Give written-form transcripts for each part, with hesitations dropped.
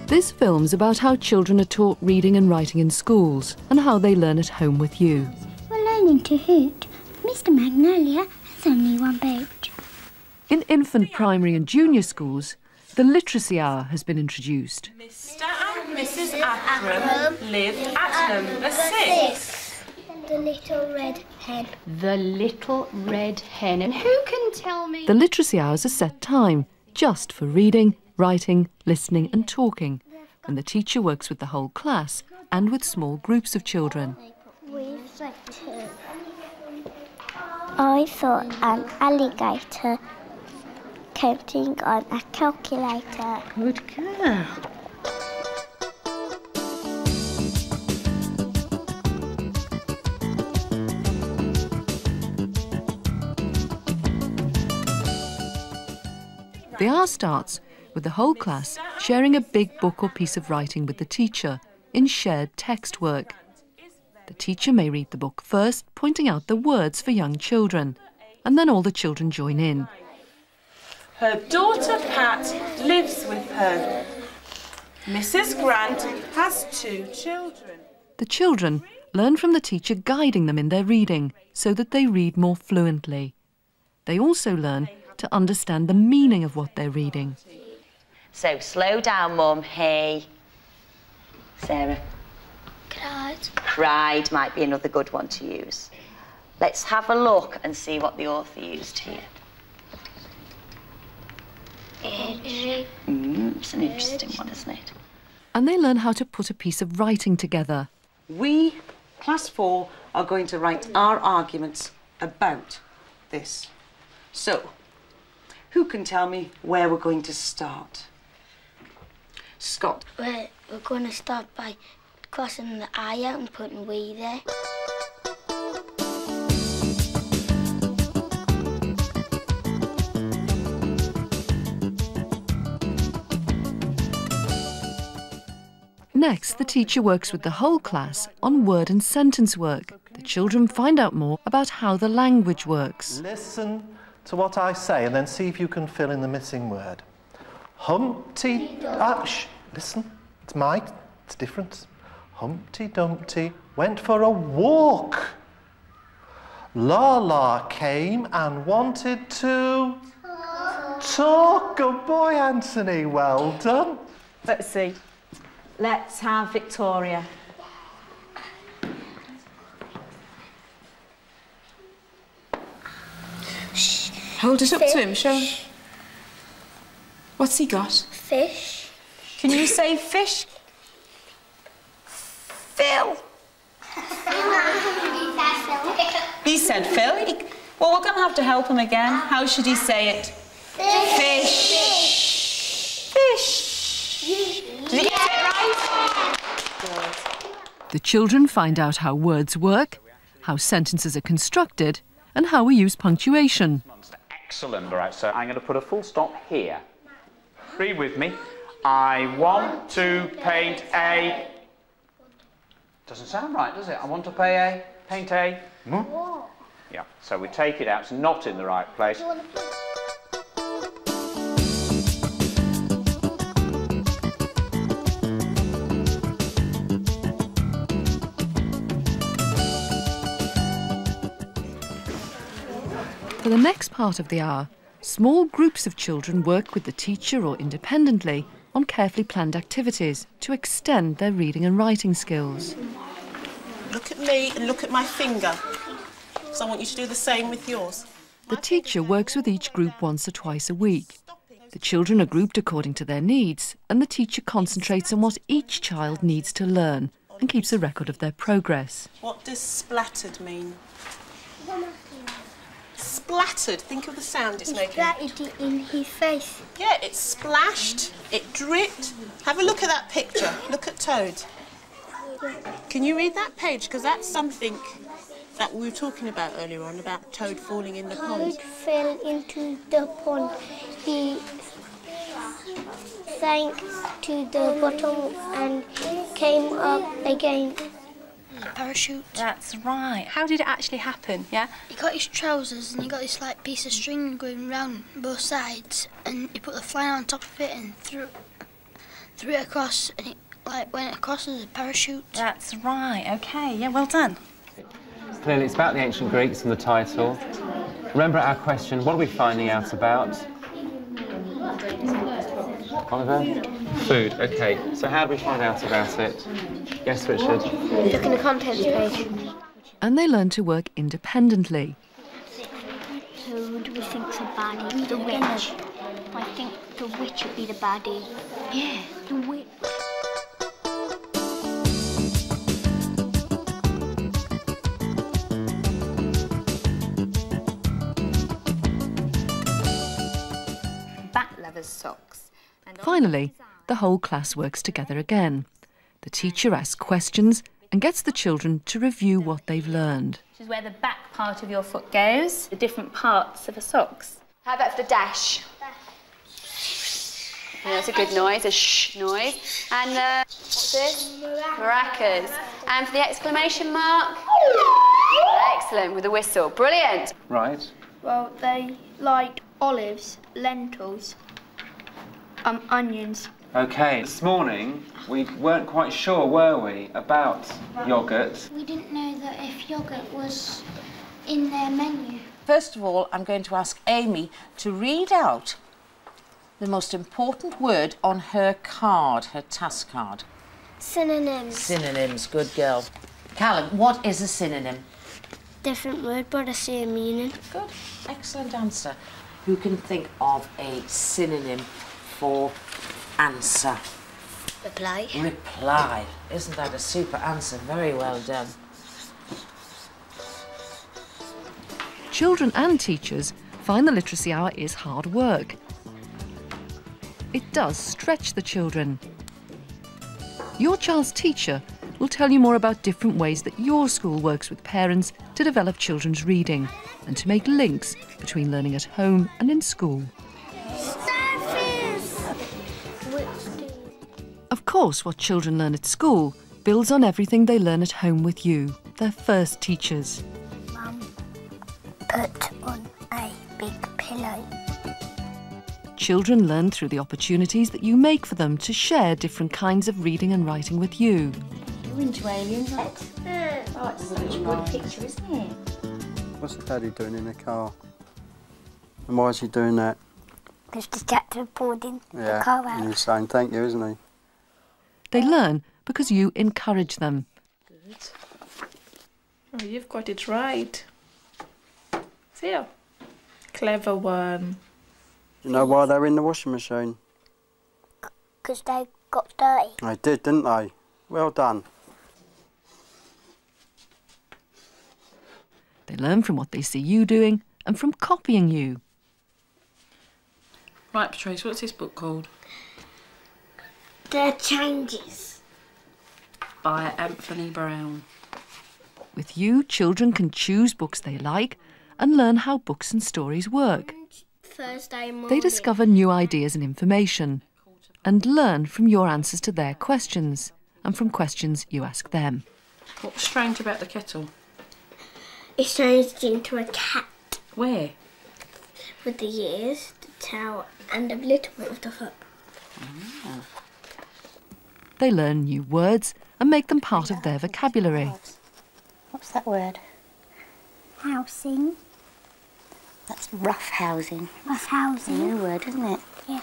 This film's about how children are taught reading and writing in schools and how they learn at home with you. We're learning to hoot. Mr. Magnolia has only one page. In infant, primary and junior schools, the literacy hour has been introduced. Mr. and Mrs. Akram lived at number 6. The little red hen. The little red hen. And who can tell me? The literacy hour is a set time, just for reading, writing, listening and talking, and the teacher works with the whole class and with small groups of children. I saw an alligator counting on a calculator. Good girl. The hour starts with the whole class sharing a big book or piece of writing with the teacher in shared text work. The teacher may read the book first, pointing out the words for young children, and then all the children join in. Her daughter Pat lives with her. Mrs. Grant has 2 children. The children learn from the teacher guiding them in their reading so that they read more fluently. They also learn to understand the meaning of what they're reading. So, slow down, Mum. Hey. Sarah. Cried. Cried might be another good one to use. Let's have a look and see what the author used here. It's an interesting one, isn't it? And they learn how to put a piece of writing together. We, Class 4, are going to write our arguments about this. So, who can tell me where we're going to start? Scott. We're going to start by crossing the I out and putting we there. Next, the teacher works with the whole class on word and sentence work. The children find out more about how the language works. Listen to what I say and then see if you can fill in the missing word. Humpty... shh, listen, it's different. Humpty Dumpty went for a walk. Lala came and wanted to... talk. Good boy, Anthony, well done. Let's see. Let's have Victoria. Hold it up to him, show him. What's he got? Fish. Can you say fish? Phil. He said Phil. Well, we're going to have to help him again. How should he say it? Fish. Fish. Did he get it right? Good. The children find out how words work, how sentences are constructed, and how we use punctuation. Excellent, right, so I'm going to put a full stop here. Read with me. I want to paint a... Doesn't sound right, does it? I want to paint a... Yeah, so we take it out. It's not in the right place. For the next part of the hour, small groups of children work with the teacher or independently on carefully planned activities to extend their reading and writing skills. Look at me and look at my finger. So I want you to do the same with yours. The teacher works with each group once or twice a week. The children are grouped according to their needs, and the teacher concentrates on what each child needs to learn and keeps a record of their progress. What does splattered mean? Splattered. Think of the sound it's making. Splattered it in his face. Yeah, it splashed, it dripped. Have a look at that picture. Look at Toad. Can you read that page? Because that's something that we were talking about earlier on, about Toad falling in the pond. Toad fell into the pond. He sank to the bottom and came up again. Parachute. That's right. How did it actually happen, yeah? He got his trousers and he got this like piece of string going round both sides and he put the fly on top of it and threw threw it across and it like went across as a parachute. That's right, OK, yeah, well done. Clearly, it's about the ancient Greeks and the title. Remember our question, what are we finding out about? Oliver? Food, OK. So how do we find out about it? Yes, Richard? Look in the contents page. And they learn to work independently. So who do we think's a baddie? The witch. I think the witch would be the baddie. Yeah. The witch. Bat leather socks. Finally, the whole class works together again. The teacher asks questions and gets the children to review what they've learned. This is where the back part of your foot goes, the different parts of the socks. How about for the dash? Yeah, that's a good noise, a shh noise. And what's this? Maracas. And for the exclamation mark? Excellent, with a whistle. Brilliant. Right. Well, they like olives, lentils, onions. OK, this morning we weren't quite sure, were we, about yoghurt? We didn't know that if yoghurt was in their menu. First of all, I'm going to ask Amy to read out the most important word on her card, her task card. Synonyms. Synonyms, good girl. Callum, what is a synonym? Different word, but I see a meaning. Good, excellent answer. Who can think of a synonym for answer? Reply. Reply. Isn't that a super answer? Very well done. Children and teachers find the literacy hour is hard work. It does stretch the children. Your child's teacher will tell you more about different ways that your school works with parents to develop children's reading and to make links between learning at home and in school. Of course, what children learn at school builds on everything they learn at home with you, their first teachers. Mum, put on a big pillow. Children learn through the opportunities that you make for them to share different kinds of reading and writing with you. You're into aliens, Rex. Oh, it's such a good picture, isn't it? What's the daddy doing in the car? And why is he doing that? Because the chapter boarding Yeah, the car out. and he's saying thank you, isn't he? They learn because you encourage them. Good. Oh, you've got it right. See ya. Clever one. You know why they're in the washing machine? Because they got dirty. They did, didn't they? Well done. They learn from what they see you doing and from copying you. Right, Patrice, what's this book called? The Changes. By Anthony Brown. With you, children can choose books they like and learn how books and stories work. Thursday morning. They discover new ideas and information and learn from your answers to their questions and from questions you ask them. What's strange about the kettle? It's changed into a cat. Where? With the ears, the tail, and a little bit of the foot. Oh. They learn new words and make them part of their vocabulary. What's that word? Housing. That's rough housing. Rough housing. New word, isn't it? Yeah.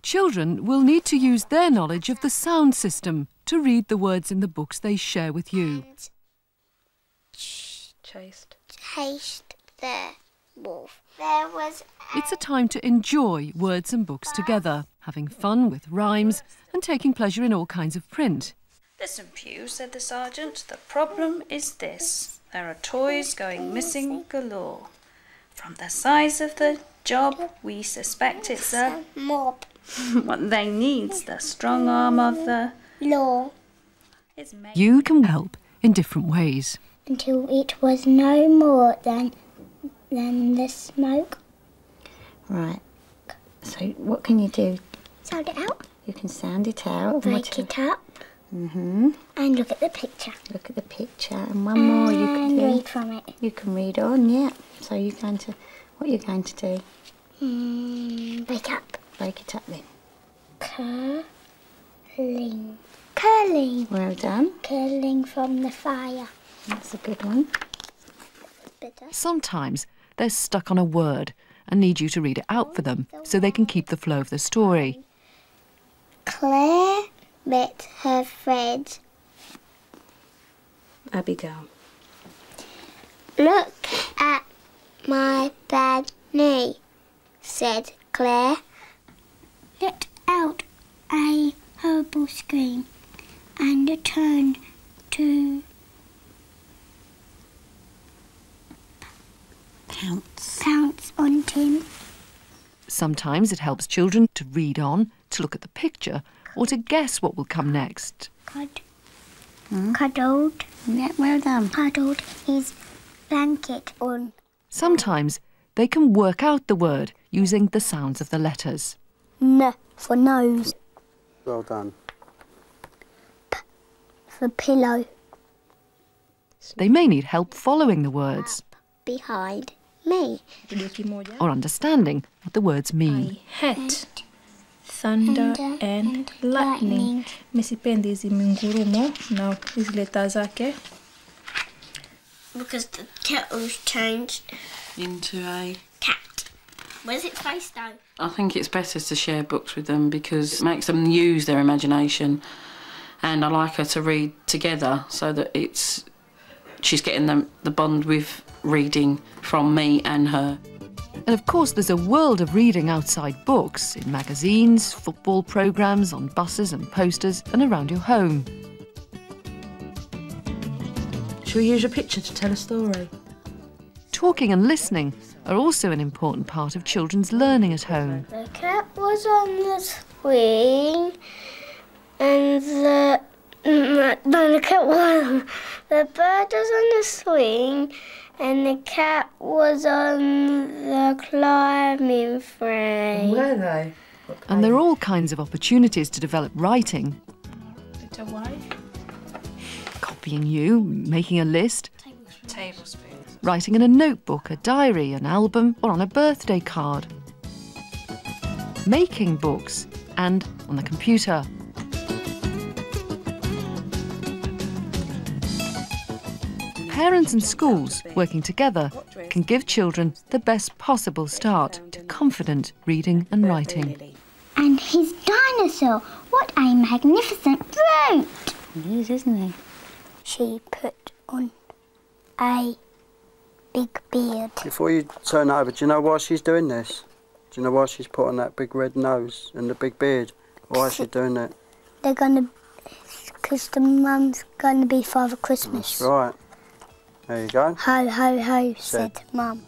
Children will need to use their knowledge of the sound system to read the words in the books they share with you. Chased. Chased the wolf. There was It's a time to enjoy words and books together, having fun with rhymes and taking pleasure in all kinds of print. Listen, Pew, said the sergeant, the problem is this. There are toys going missing galore. From the size of the job, we suspect it's a mob. What they need's the strong arm of the law. You can help in different ways. Until it was no more than the smoke. Right. So what can you do? Sound it out. You can sound it out. Break it up. Mm-hmm. And look at the picture. Look at the picture. And one more you can do. Read from it. You can read on, yeah. So you're going to... What are you going to do? Break up. Break it up then. Curling. Curling. Well done. Curling from the fire. That's a good one. Sometimes they're stuck on a word and need you to read it out for them so they can keep the flow of the story. Claire met her friend Abigail. Look at my bad knee, said Claire. Let out a horrible scream and turned to pounce on Tim. Sometimes it helps children to read on, to look at the picture, or to guess what will come next. Cuddled. Yeah, well done. Cuddled his blanket on. Sometimes they can work out the word using the sounds of the letters. N for nose. Well done. P for pillow. They may need help following the words Behind me. or understanding what the words mean. Hat, thunder and lightning. Misipendi hizi mingurumo na hizi leta zake. Because the kettle's changed Into a... cat. Where's its face though? I think it's better to share books with them because it makes them use their imagination, and I like her to read together so that she's getting the bond with reading from me and her. And of course there's a world of reading outside books, in magazines, football programmes, on buses and posters and around your home. Shall we use a picture to tell a story? Talking and listening are also an important part of children's learning at home. The cat was on the swing and the bird was on the swing and the cat was on the climbing frame. Were they? And there are all kinds of opportunities to develop writing. Copying you, making a list, Tablespoons. writing in a notebook, a diary, an album, or on a birthday card. Making books, and on the computer. Parents and schools working together can give children the best possible start to confident reading and writing. And his dinosaur, what a magnificent brute! He is, isn't he? She put on a big beard. Before you turn it over, do you know why she's doing this? Do you know why she's put on that big red nose and the big beard? Why is she doing that? They're gonna, because the mum's gonna be Father Christmas. That's right. There you go. Ho, ho, ho, said Mum.